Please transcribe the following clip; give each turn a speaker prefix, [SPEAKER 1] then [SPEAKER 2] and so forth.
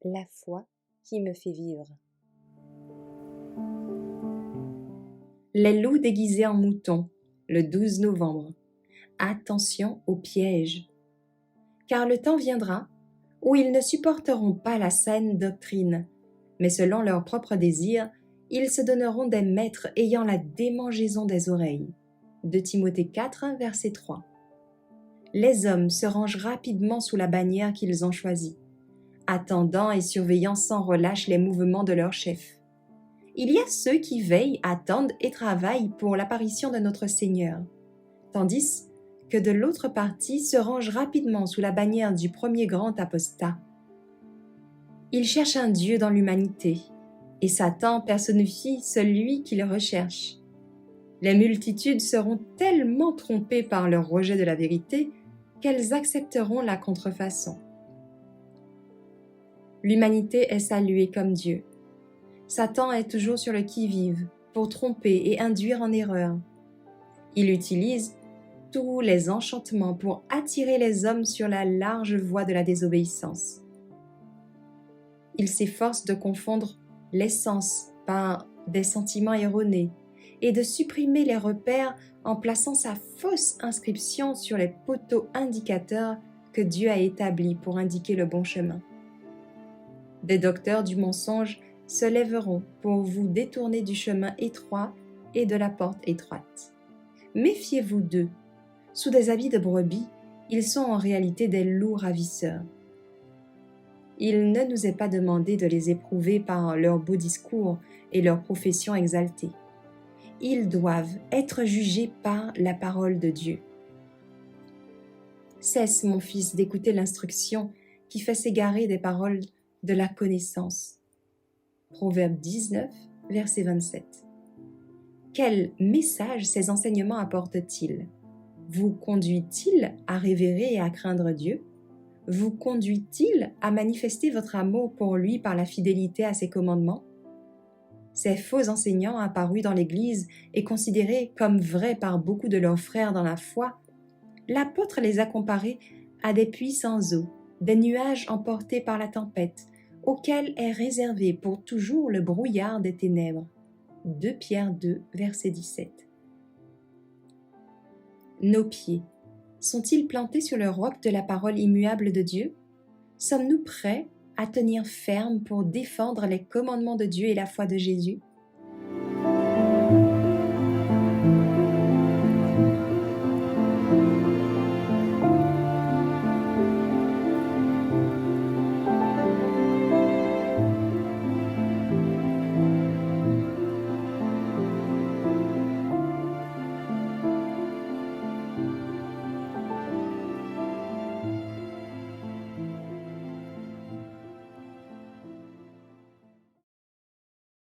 [SPEAKER 1] La foi qui me fait vivre. Les loups déguisés en moutons, le 12 novembre. Attention aux pièges. Car le temps viendra où ils ne supporteront pas la saine doctrine, mais selon leurs propres désirs, ils se donneront des maîtres ayant la démangeaison des oreilles. 2 Timothée 4, verset 3. Les hommes se rangent rapidement sous la bannière qu'ils ont choisie, attendant et surveillant sans relâche les mouvements de leur chef. Il y a ceux qui veillent, attendent et travaillent pour l'apparition de notre Seigneur, tandis que de l'autre partie se rangent rapidement sous la bannière du premier grand apostat. Ils cherchent un Dieu dans l'humanité, et Satan personnifie celui qu'ils recherchent. Les multitudes seront tellement trompées par leur rejet de la vérité qu'elles accepteront la contrefaçon. L'humanité est saluée comme Dieu. Satan est toujours sur le qui-vive pour tromper et induire en erreur. Il utilise tous les enchantements pour attirer les hommes sur la large voie de la désobéissance. Il s'efforce de confondre l'essence par des sentiments erronés et de supprimer les repères en plaçant sa fausse inscription sur les poteaux indicateurs que Dieu a établis pour indiquer le bon chemin. Des docteurs du mensonge se lèveront pour vous détourner du chemin étroit et de la porte étroite. Méfiez-vous d'eux. Sous des habits de brebis, ils sont en réalité des loups ravisseurs. Il ne nous est pas demandé de les éprouver par leurs beaux discours et leurs professions exaltées. Ils doivent être jugés par la parole de Dieu. Cesse, mon fils, d'écouter l'instruction qui fait s'égarer des paroles de la connaissance. Proverbe 19, verset 27. Quel message ces enseignements apportent-ils? Vous conduit-il à révérer et à craindre Dieu? Vous conduit-il à manifester votre amour pour lui par la fidélité à ses commandements? Ces faux enseignants apparus dans l'Église et considérés comme vrais par beaucoup de leurs frères dans la foi, l'apôtre les a comparés à des puissants eaux, des nuages emportés par la tempête, auquel est réservé pour toujours le brouillard des ténèbres. 2 Pierre 2, verset 17. Nos pieds sont-ils plantés sur le roc de la parole immuable de Dieu? Sommes-nous prêts à tenir ferme pour défendre les commandements de Dieu et la foi de Jésus?